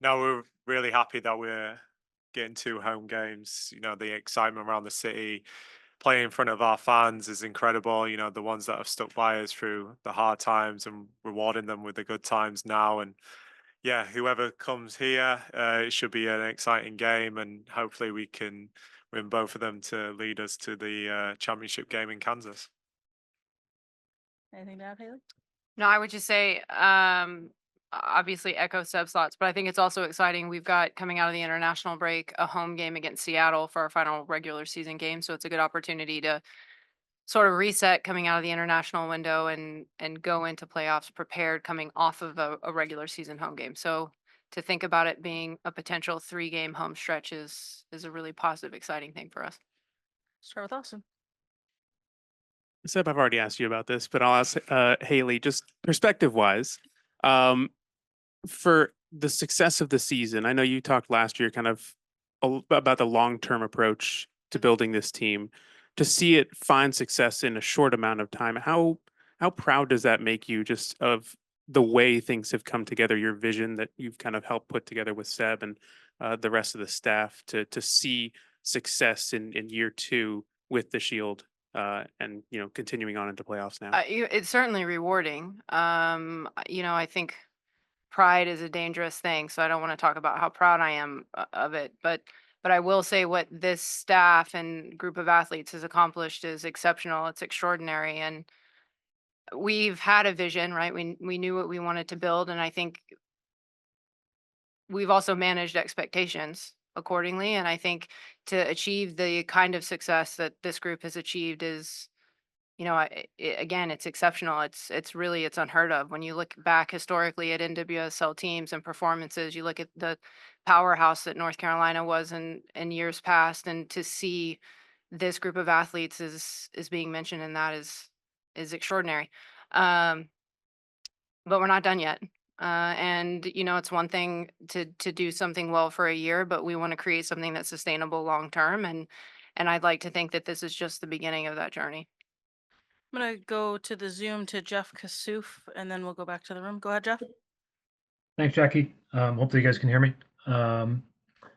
No, we're really happy that we're getting two home games. The excitement around the city, playing in front of our fans is incredible. The ones that have stuck by us through the hard times and rewarding them with the good times now. And yeah, whoever comes here, it should be an exciting game, and hopefully we can win both of them to lead us to the championship game in Kansas. Anything to add, Haley? No, I would just say, obviously echo Seb's thoughts, but I think it's also exciting. We've got coming out of the international break a home game against Seattle for our final regular season game, so it's a good opportunity to sort of reset coming out of the international window and go into playoffs prepared coming off of a regular season home game. So to think about it being a potential 3 game home stretch is a really positive, exciting thing for us. Start with Austin. Seb, I've already asked you about this, but I'll ask Haley, just perspective wise, um, for the success of the season. I know you talked last year kind of about the long term approach to building this team. To see it find success in a short amount of time, how proud does that make you just of the way things have come together, your vision that you've kind of helped put together with Seb and the rest of the staff to see success in year two with the Shield and continuing on into playoffs now. It's certainly rewarding. I think pride is a dangerous thing, so I don't want to talk about how proud I am of it, but I will say what this staff and group of athletes has accomplished is exceptional. It's extraordinary, and we've had a vision, right? We knew what we wanted to build, and I think we've also managed expectations accordingly. And I think to achieve the kind of success that this group has achieved is, again, it's exceptional. It's unheard of. When you look back historically at NWSL teams and performances, you look at the powerhouse that North Carolina was in years past, and to see this group of athletes is being mentioned in that is extraordinary. Um, but we're not done yet. And it's one thing to do something well for a year, but we want to create something that's sustainable long term. And I'd like to think that this is just the beginning of that journey. I'm gonna go to the Zoom to Jeff Kassouf, and then we'll go back to the room. Go ahead, Jeff. Thanks, Jackie. Hopefully you guys can hear me.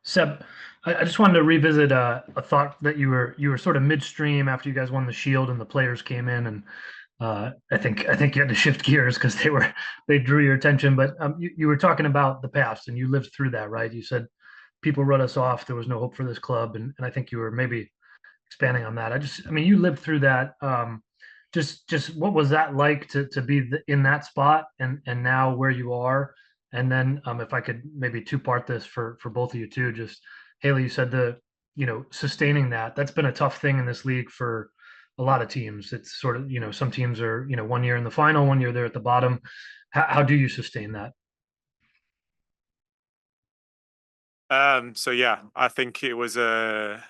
Seb, I just wanted to revisit a thought that you were sort of midstream after you guys won the Shield and the players came in, and I think you had to shift gears because they drew your attention. But you were talking about the past, and you lived through that, right? You said people wrote us off. There was no hope for this club, and I think you were maybe expanding on that. I mean, you lived through that. Just what was that like to be in that spot and now where you are? And then if I could maybe two-part this for both of you too. Just Haley, you said sustaining that's been a tough thing in this league for a lot of teams. It's sort of some teams are 1 year in the final, 1 year they're at the bottom. How do you sustain that? So yeah, I think it was a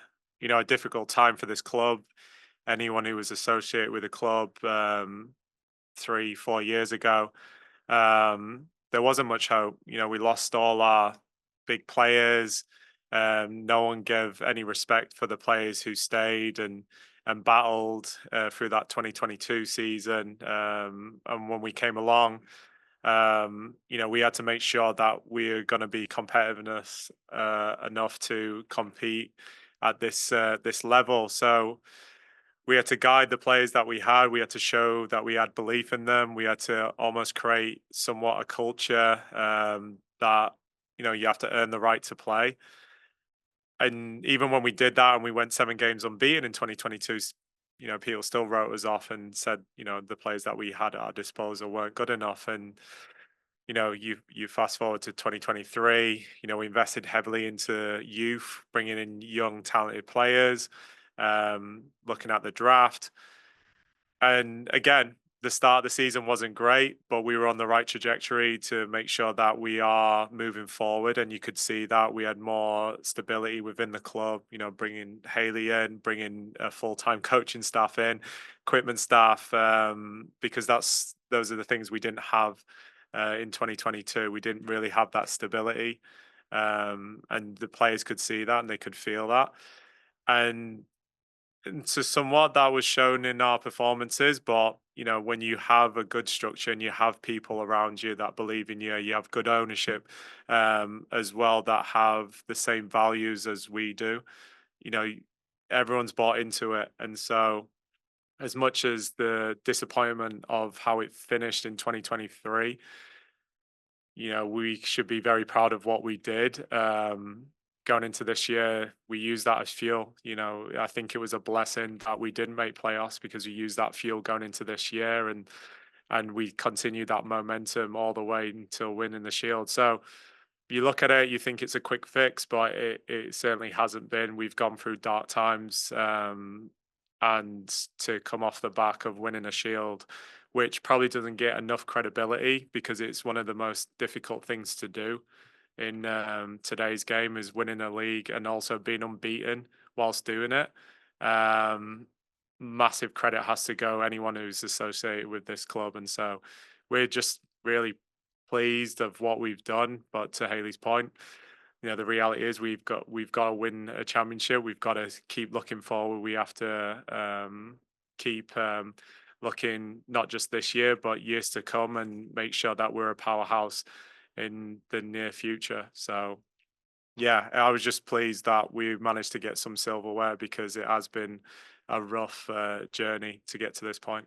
difficult time for this club. Anyone who was associated with the club 3, 4 years ago, there wasn't much hope. We lost all our big players. No one gave any respect for the players who stayed and battled through that 2022 season. And when we came along, we had to make sure that we're going to be competitiveness enough to compete at this level. So we had to guide the players that we had. We had to show that we had belief in them. We had to almost create somewhat a culture that you have to earn the right to play. And even when we did that and we went 7 games unbeaten in 2022, people still wrote us off and said, the players that we had at our disposal weren't good enough. And you fast forward to 2023. We invested heavily into youth, bringing in young, talented players, looking at the draft. And again, the start of the season wasn't great, but we were on the right trajectory to make sure that we are moving forward. And you could see that we had more stability within the club, bringing Haley in, bringing a full-time coaching staff in, equipment staff, because those are the things we didn't have in 2022. We didn't really have that stability. And the players could see that and they could feel that. And so somewhat that was shown in our performances, but you know, when you have a good structure and you have people around you that believe in you, you have good ownership as well that have the same values as we do. You know, everyone's bought into it, and so as much as the disappointment of how it finished in 2023, you know, we should be very proud of what we did. Going into this year, we used that as fuel. You know, I think it was a blessing that we didn't make playoffs because we used that fuel going into this year, and we continued that momentum all the way until winning the Shield. So you look at it, you think it's a quick fix, but it certainly hasn't been. We've gone through dark times, and to come off the back of winning a Shield, which probably doesn't get enough credibility because it's one of the most difficult things to do in today's game, is winning a league and also being unbeaten whilst doing it. Um, Massive credit has to go anyone who's associated with this club, and so we're just really pleased of what we've done. But to Haley's point, you know, the reality is we've got to win a championship. We've got to keep looking forward. We have to keep looking not just this year but years to come, and make sure that we're a powerhouse in the near future. So yeah, I was just pleased that we managed to get some silverware because it has been a rough journey to get to this point.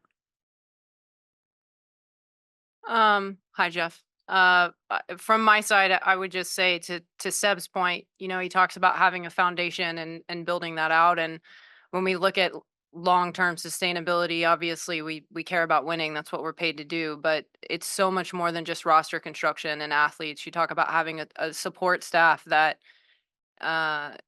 Hi, Jeff. From my side, I would just say to Seb's point, you know, he talks about having a foundation and building that out. And when we look at long-term sustainability, obviously we care about winning. That's what we're paid to do. But it's so much more than just roster construction and athletes. You talk about having a support staff that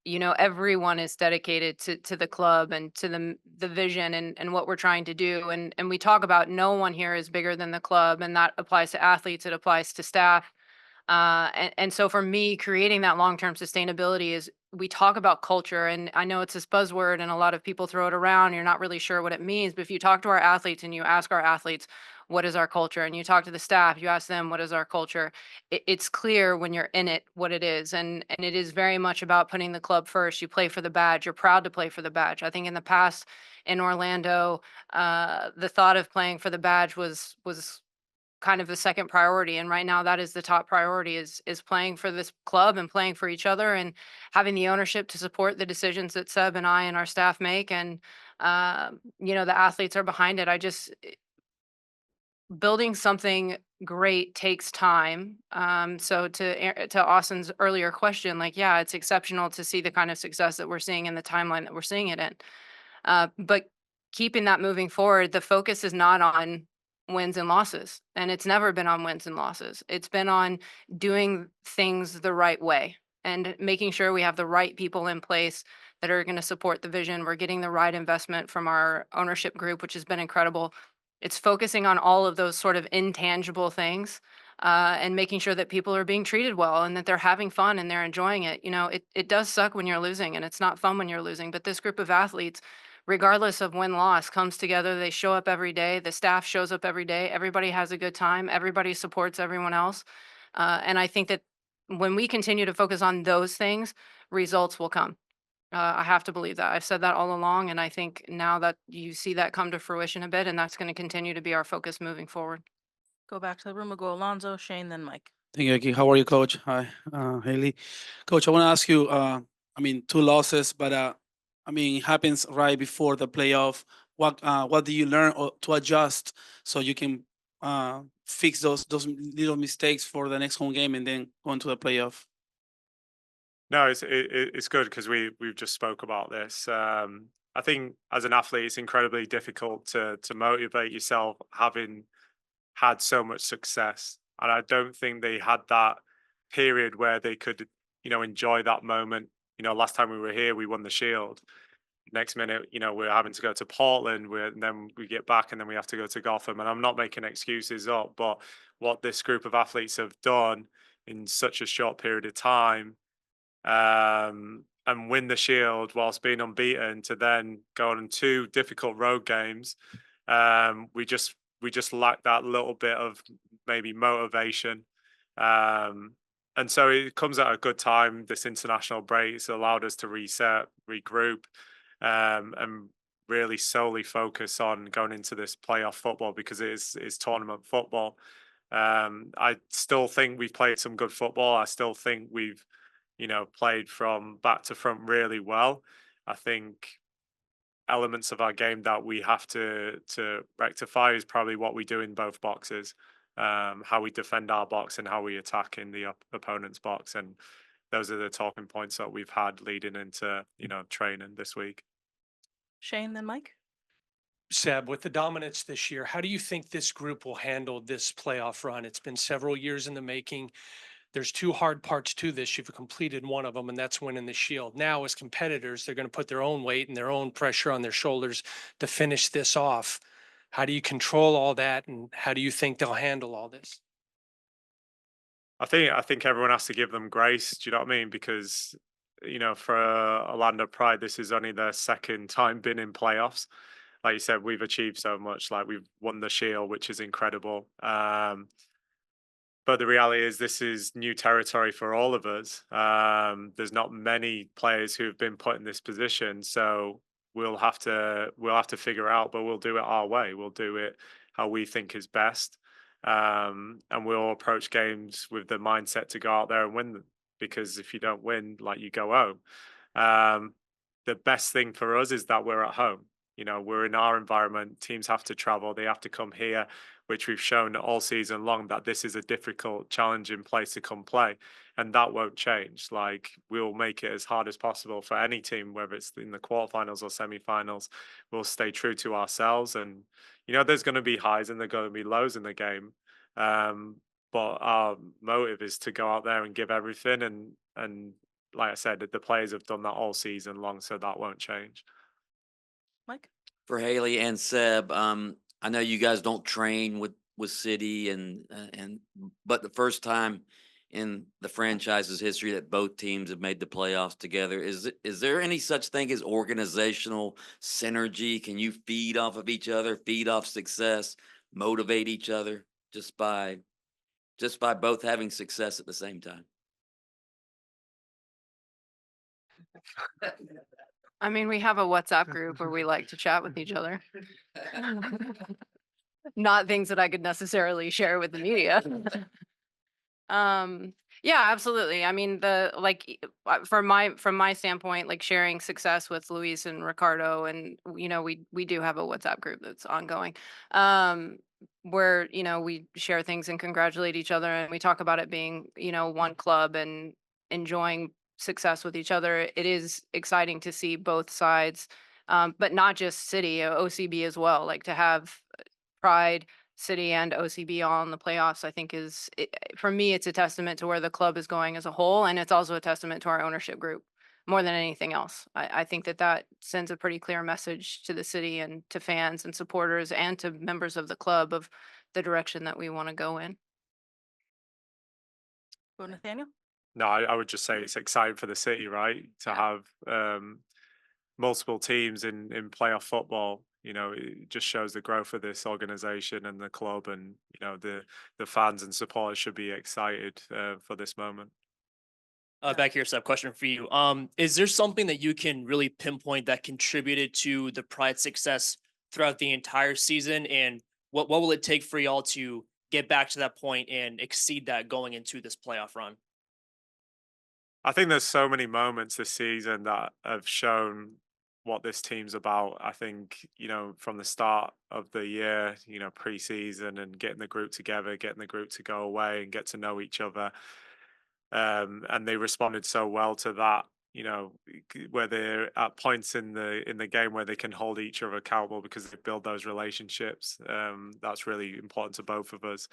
you know, everyone is dedicated to the club and to the vision and what we're trying to do. And we talk about no one here is bigger than the club, and that applies to athletes, it applies to staff. And so for me, creating that long-term sustainability is, we talk about culture, and I know it's this buzzword and a lot of people throw it around. You're not really sure what it means, but if you talk to our athletes and you ask our athletes, what is our culture? And you talk to the staff, you ask them, what is our culture? It's clear when you're in it what it is. And it is very much about putting the club first. You play for the badge. You're proud to play for the badge. I think in the past in Orlando, the thought of playing for the badge was kind of the second priority, and right now that is the top priority, is playing for this club and playing for each other and having the ownership to support the decisions that Seb and I and our staff make. And you know, the athletes are behind it. Building something great takes time. So to Austin's earlier question, like, yeah, it's exceptional to see the kind of success that we're seeing in the timeline that we're seeing it in. But keeping that moving forward, the focus is not on wins and losses. And it's never been on wins and losses. It's been on doing things the right way and making sure we have the right people in place that are going to support the vision. We're getting the right investment from our ownership group, which has been incredible. It's focusing on all of those sort of intangible things, and making sure that people are being treated well and that they're having fun and they're enjoying it. You know, it does suck when you're losing, and it's not fun when you're losing, but this group of athletes, regardless of win loss, comes together. They show up every day. The staff shows up every day. Everybody has a good time. Everybody supports everyone else. And I think that when we continue to focus on those things, results will come. I have to believe that. I've said that all along, and I think now that you see that come to fruition a bit, and that's going to continue to be our focus moving forward. Go back to the room. We'll go Alonzo, Shane, then Mike. Thank you, Aki. How are you, Coach? Hi, Haley. Coach, I want to ask you, I mean, 2 losses, but I mean, it happens right before the playoff. What do you learn to adjust so you can fix those little mistakes for the next home game and then go into the playoff? No, it's good because we've just spoke about this. I think as an athlete, it's incredibly difficult to motivate yourself having had so much success, and I don't think they had that period where they could, you know, enjoy that moment. You know, last time we were here, we won the Shield. Next minute, you know, we're having to go to Portland, and then we get back, and then we have to go to Gotham. And I'm not making excuses up, but what this group of athletes have done in such a short period of time, and win the Shield whilst being unbeaten, to then go on 2 difficult road games. We just lack that little bit of maybe motivation. And so it comes at a good time. This international break has allowed us to reset, regroup, and really solely focus on going into this playoff football because it's tournament football. I still think we've played some good football. I still think we've, played from back to front really well. I think elements of our game that we have to rectify is probably what we do in both boxes, how we defend our box and how we attack in the opponent's box, and those are the talking points that we've had leading into training this week. Shane, then Mike. Seb, with the dominance this year, how do you think this group will handle this playoff run? It's been several years in the making. There's two hard parts to this. You've completed one of them, and that's winning the Shield. Now, as competitors, they're going to put their own weight and their own pressure on their shoulders to finish this off. How do you control all that, and how do you think they'll handle all this? I think everyone has to give them grace. Do you know what I mean? Because for Orlando Pride, this is only their second time been in playoffs. Like you said, we've achieved so much. Like we've won the Shield, which is incredible. But the reality is, this is new territory for all of us. There's not many players who have been put in this position, so we'll have to figure out. But we'll do it our way. We'll do it how we think is best, and we'll approach games with the mindset to go out there and win them. Because if you don't win, like, you go home. The best thing for us is that we're at home. We're in our environment. Teams have to travel. They have to come here, which we've shown all season long that this is a difficult, challenging place to come play. And that won't change. Like, we'll make it as hard as possible for any team, whether it's in the quarterfinals or semifinals. We'll stay true to ourselves. And, there's going to be highs and there's going to be lows in the game. But our motive is to go out there and give everything. And like I said, the players have done that all season long, so that won't change. Mike. For Haley and Seb, I know you guys don't train with City but the first time in the franchise's history that both teams have made the playoffs together, is there any such thing as organizational synergy? Can you feed off of each other, feed off success, motivate each other just by both having success at the same time? I mean, we have a WhatsApp group where we like to chat with each other. Not things that I could necessarily share with the media. Yeah, absolutely. I mean, from my standpoint, like, sharing success with Luis and Ricardo, and we do have a WhatsApp group that's ongoing, where we share things and congratulate each other, and we talk about it being one club and enjoying success with each other. It is exciting to see both sides, but not just City, OCB as well. Like, to have Pride, City, and OCB all in the playoffs, I think for me, it's a testament to where the club is going as a whole, and it's also a testament to our ownership group more than anything else. I think that sends a pretty clear message to the city and to fans and supporters and to members of the club of the direction that we want to go in. Go, Nathaniel. No, I would just say it's exciting for the city, right? To have multiple teams in playoff football. It just shows the growth of this organization and the club, and the fans and supporters should be excited for this moment. Back here, Seb, question for you. Is there something that you can really pinpoint that contributed to the Pride success throughout the entire season? And what will it take for y'all to get back to that point and exceed that going into this playoff run? I think there's so many moments this season that have shown what this team's about. I think, from the start of the year, pre-season, and getting the group together, getting the group to go away and get to know each other. And they responded so well to that, where they're at points in the game where they can hold each other accountable because they build those relationships. That's really important to both of us.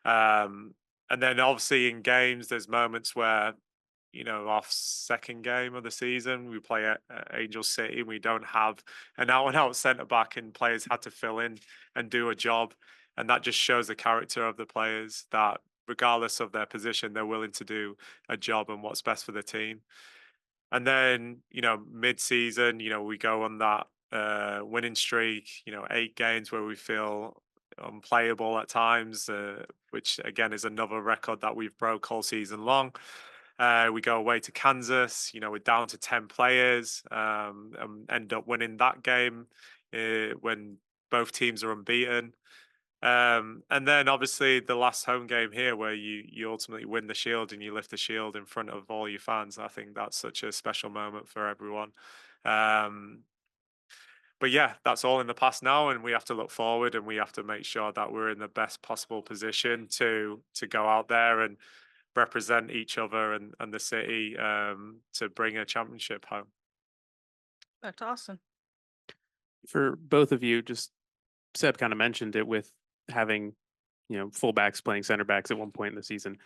And then obviously in games, there's moments where, our second game of the season, we play at Angel City, and we don't have an out-and-out centre-back, and players had to fill in and do a job. And that just shows the character of the players, that regardless of their position, they're willing to do a job and what's best for the team. And then, mid-season, we go on that winning streak, 8 games where we feel unplayable at times, which again is another record that we've broke all season long. We go away to Kansas, we're down to 10 players, and end up winning that game, when both teams are unbeaten. And then obviously the last home game here where you ultimately win the shield and you lift the shield in front of all your fans. I think that's such a special moment for everyone. But yeah, that's all in the past now, and we have to look forward and we have to make sure that we're in the best possible position to go out there and represent each other and the city to bring a championship home. Back to Austin. For both of you, just Seb kind of mentioned it with having, fullbacks playing center backs at one point in the season.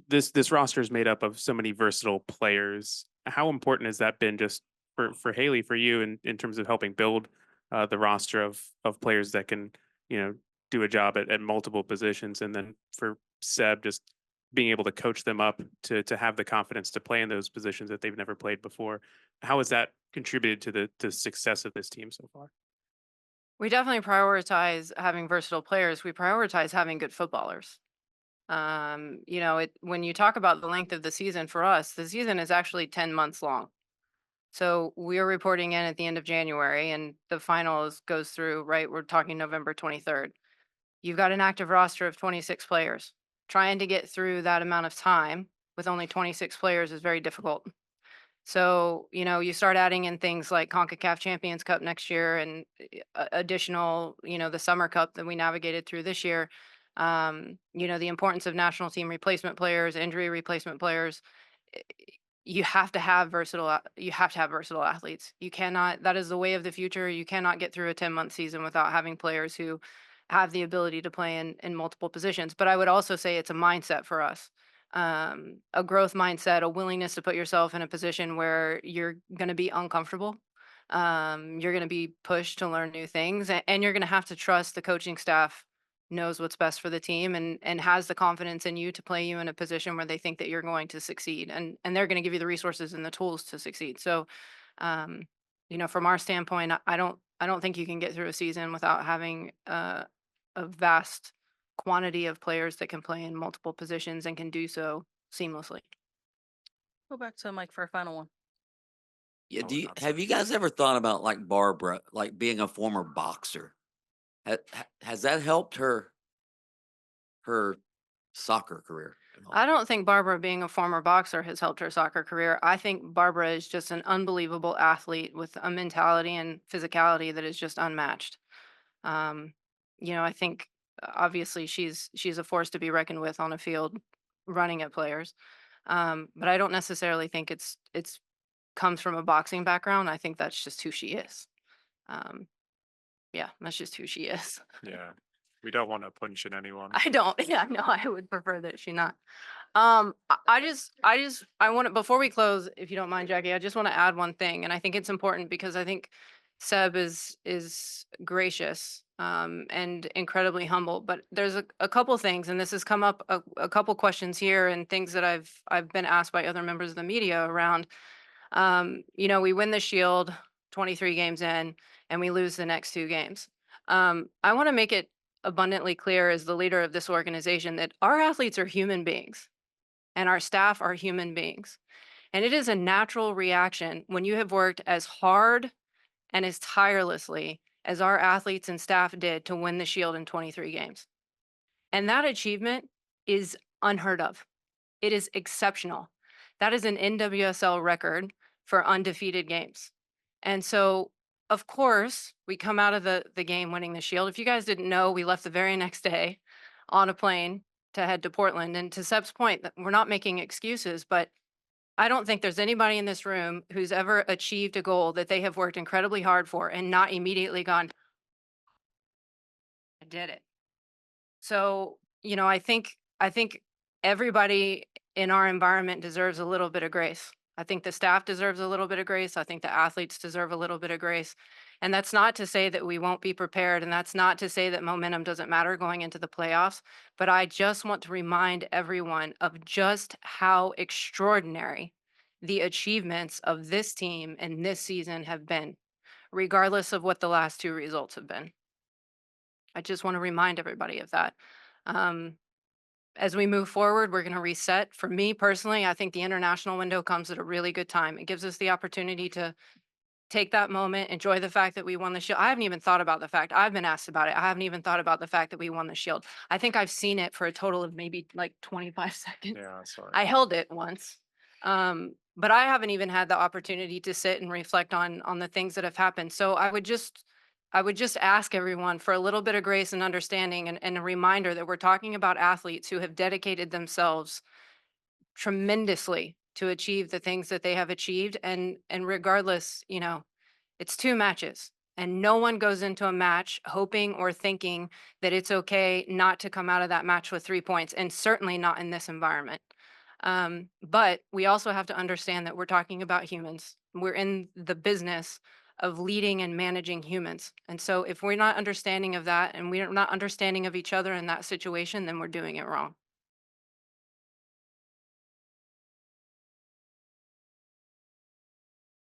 This roster is made up of so many versatile players. How important has that been just for Haley, for you in terms of helping build the roster of players that can, do a job at multiple positions, and then for Seb, just being able to coach them up to have the confidence to play in those positions that they've never played before. How has that contributed to the success of this team so far? We definitely prioritize having versatile players. We prioritize having good footballers. When you talk about the length of the season for us, the season is actually 10 months long. So we're reporting in at the end of January and the finals goes through, right? We're talking November 23rd. You've got an active roster of 26 players. Trying to get through that amount of time with only 26 players is very difficult. So, you start adding in things like CONCACAF Champions Cup next year and additional, the Summer Cup that we navigated through this year. The importance of national team replacement players, injury replacement players. eh, you have to have versatile athletes. You cannot, that is the way of the future. You cannot get through a 10-month season without having players who have the ability to play in multiple positions. But I would also say it's a mindset for us, a growth mindset, a willingness to put yourself in a position where you're going to be uncomfortable. You're going to be pushed to learn new things, and you're going to have to trust the coaching staff knows what's best for the team and has the confidence in you to play you in a position where they think that you're going to succeed, and they're going to give you the resources and the tools to succeed. So, um, from our standpoint, I don't think you can get through a season without having a vast quantity of players that can play in multiple positions and can do so seamlessly. Go back to Mike for a final one. Yeah, I would have you guys ever thought about like Barbara, like being a former boxer? Has that helped her soccer career at all? I don't think Barbara being a former boxer has helped her soccer career. I think Barbara is just an unbelievable athlete with a mentality and physicality that is just unmatched. Um, I think obviously she's a force to be reckoned with on a field running at players. But I don't necessarily think it's comes from a boxing background. I think that's just who she is. Um, yeah, that's just who she is. Yeah, we don't want to punch in anyone. I don't. Yeah, no, I would prefer that she not. I want to, before we close, if you don't mind, Jackie, I just want to add one thing, and I think it's important because I think Seb is gracious and incredibly humble. But there's a couple things, and this has come up a couple questions here, and things that I've been asked by other members of the media around. We win the Shield 23 games in, and we lose the next two games. I want to make it abundantly clear as the leader of this organization that our athletes are human beings and our staff are human beings. And it is a natural reaction when you have worked as hard and as tirelessly as our athletes and staff did to win the Shield in 23 games. And that achievement is unheard of. It is exceptional. That is an NWSL record for undefeated games. And so, of course, we come out of the game winning the Shield. If you guys didn't know, we left the very next day on a plane to head to Portland. And to Seb's point, that we're not making excuses, but I don't think there's anybody in this room who's ever achieved a goal that they have worked incredibly hard for and not immediately gone, I did it. So, I think everybody in our environment deserves a little bit of grace. I think the staff deserves a little bit of grace. I think the athletes deserve a little bit of grace. And that's not to say that we won't be prepared. And that's not to say that momentum doesn't matter going into the playoffs. But I just want to remind everyone of just how extraordinary the achievements of this team and this season have been, regardless of what the last two results have been. I just want to remind everybody of that. Um, as we move forward, we're going to reset. For me personally, I think the international window comes at a really good time. It gives us the opportunity to take that moment, enjoy the fact that we won the Shield. I haven't even thought about the fact, I've been asked about it. I haven't even thought about the fact that we won the Shield. I think I've seen it for a total of maybe like 25 seconds. Yeah, sorry. I held it once. But I haven't even had the opportunity to sit and reflect on the things that have happened. So I would just ask everyone for a little bit of grace and understanding, and a reminder that we're talking about athletes who have dedicated themselves tremendously to achieve the things that they have achieved. And regardless, you know, it's 2 matches, and no one goes into a match hoping or thinking that it's okay not to come out of that match with 3 points, and certainly not in this environment. But we also have to understand that we're talking about humans. We're in the business of leading and managing humans. And so if we're not understanding of that, and we're not understanding of each other in that situation, then we're doing it wrong.